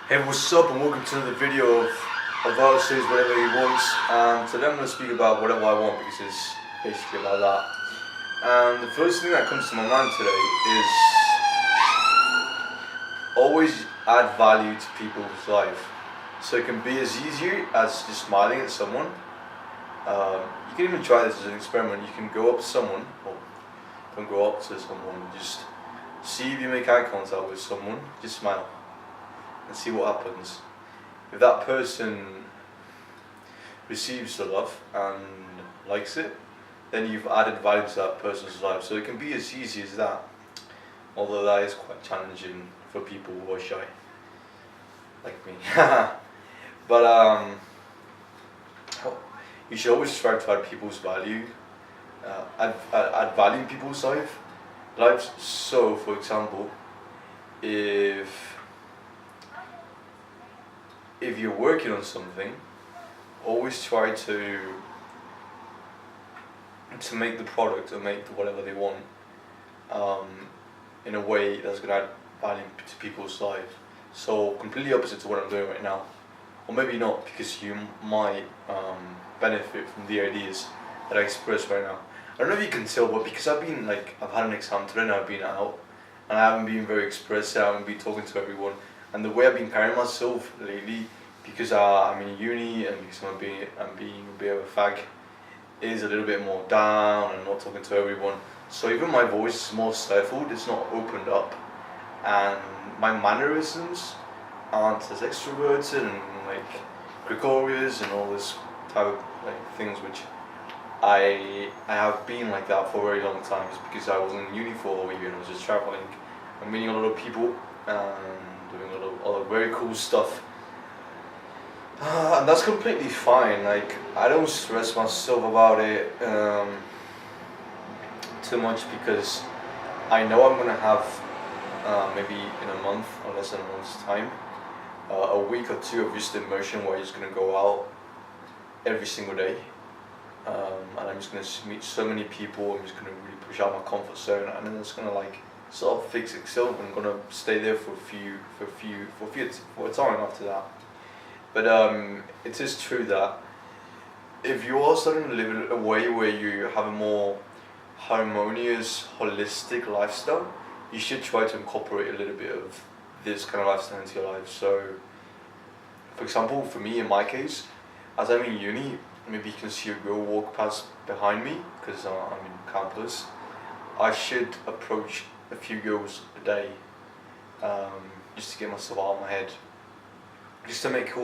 Hey, what's up, and welcome to another video of Art says whatever he wants. Today I'm going to speak about whatever I want because it's basically about that. And the first thing that comes to my mind today is always add value to people's life. So it can be as easy as just smiling at someone. You can even try this as an experiment. You can go up to someone, or don't go up to someone, just see if you make eye contact with someone, just smile and see what happens. If that person receives the love and likes it, then you've added value to that person's life. So it can be as easy as that, although that is quite challenging for people who are shy, like me. But you should always try to add people's value, add value in people's lives. So, for example, if you're working on something, always try to make the product or make whatever they want in a way that's going to add value to people's lives. So completely opposite to what I'm doing right now, or maybe not, because you might benefit from the ideas that I express right now. I don't know if you can tell, but because I've had an exam today and I've been out and I haven't been very expressive, I haven't been talking to everyone, and the way I've been carrying myself lately, because I'm in uni and because I'm being a bit of a fag, is a little bit more down and not talking to everyone. So even my voice is more stifled, it's not opened up, and my mannerisms aren't as extroverted and gregarious and all this type of things, which I have been like that for a very long time, just because I was in uni for a year and I was just traveling and meeting a lot of people and doing a lot of very cool stuff. And that's completely fine. I don't stress myself about it too much, because I know I'm gonna have maybe in a month or less than a month's time, a week or two of just immersion where I'm just gonna go out every single day, and I'm just gonna meet so many people. I'm just gonna really push out my comfort zone, and then it's gonna sort of fix itself. I'm gonna stay there for a time after that. But it is true that if you are starting to live in a way where you have a more harmonious, holistic lifestyle, you should try to incorporate a little bit of this kind of lifestyle into your life. So, for example, for me, in my case, as I'm in uni, maybe you can see a girl walk past behind me, because I'm in campus. I should approach a few girls a day, just to get myself out of my head. Just to make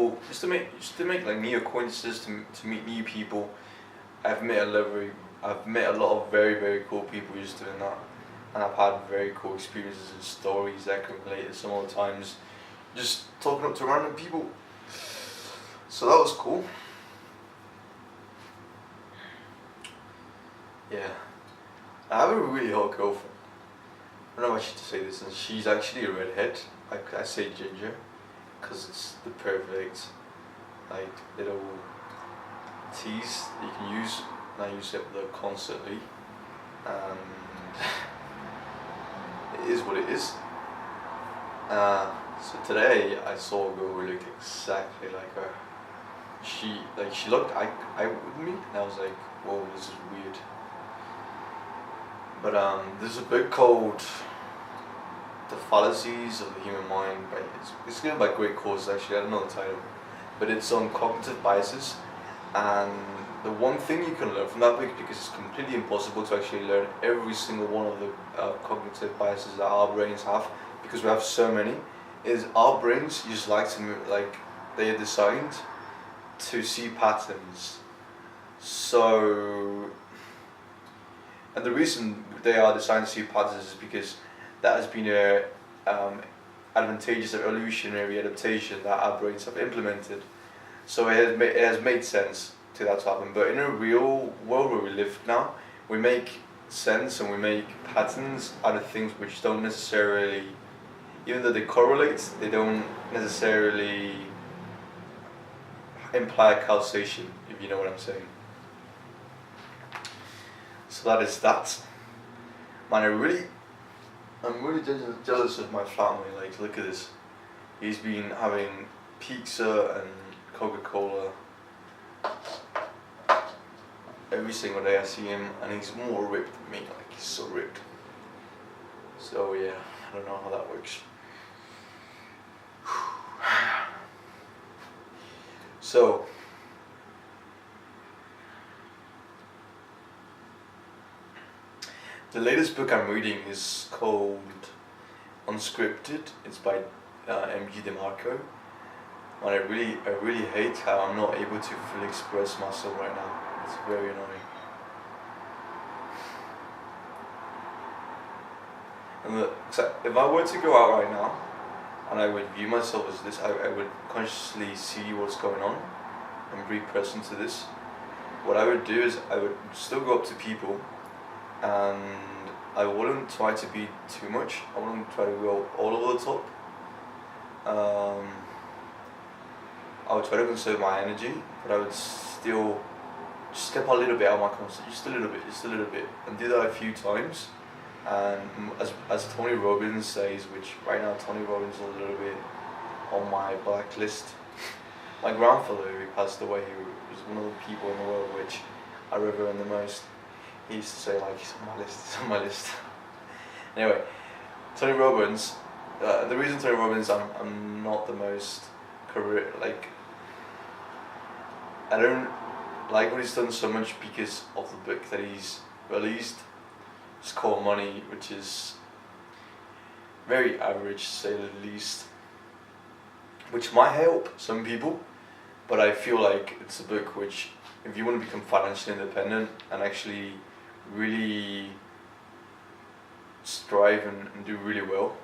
new acquaintances, to meet new people. I've met a lot of very, very cool people just doing that, and I've had very cool experiences and stories that I can relate to some other times, just talking up to random people. So that was cool. Yeah, I have a really hot girlfriend. I don't know if I should say this, and she's actually a redhead. I say ginger, because it's the perfect little tease that you can use, and I use it with her constantly, and it is what it is. So today I saw a girl who looked exactly like her. She looked eye with me, and I was like, whoa, this is weird. But there's a book called The Fallacies of the Human Mind, it's given by Great Course. Actually, I don't know the title, but it's on cognitive biases. And the one thing you can learn from that book, because it's completely impossible to actually learn every single one of the cognitive biases that our brains have, because we have so many, is our brains just they are designed to see patterns. So, and the reason they are designed to see patterns is because that has been a advantageous evolutionary adaptation that our brains have implemented. So it has made sense to that to happen. But in a real world where we live now, we make sense and we make patterns out of things which don't necessarily, even though they correlate, they don't necessarily imply causation, if you know what I'm saying. So that is that. Man, I'm really jealous of my family. Look at this. He's been having pizza and Coca-Cola every single day I see him, and he's more ripped than me, like he's so ripped. So yeah, I don't know how that works. So, the latest book I'm reading is called Unscripted. It's by M.G. DeMarco. And I really hate how I'm not able to fully express myself right now. It's very annoying. And if I were to go out right now, and I would view myself as this, I would consciously see what's going on and be present to this. What I would do is I would still go up to people, and I wouldn't try to be too much. I wouldn't try to go all over the top. I would try to conserve my energy, but I would still just step a little bit out of my comfort zone, just a little bit, and do that a few times. And as Tony Robbins says, which right now Tony Robbins is a little bit on my blacklist. My grandfather, who passed away, he was one of the people in the world which I revere the most. He used to say, like, he's on my list. Anyway, Tony Robbins. The reason Tony Robbins, I'm not the most career, like, I don't like what he's done so much because of the book that he's released. It's called Money, which is very average, to say the least, which might help some people, but I feel like it's a book which, if you want to become financially independent and actually really strive and do really well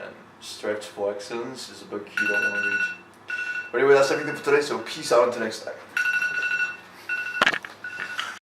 and strive for excellence, is a book you don't want to read. But anyway, that's everything for today, so peace out until next time.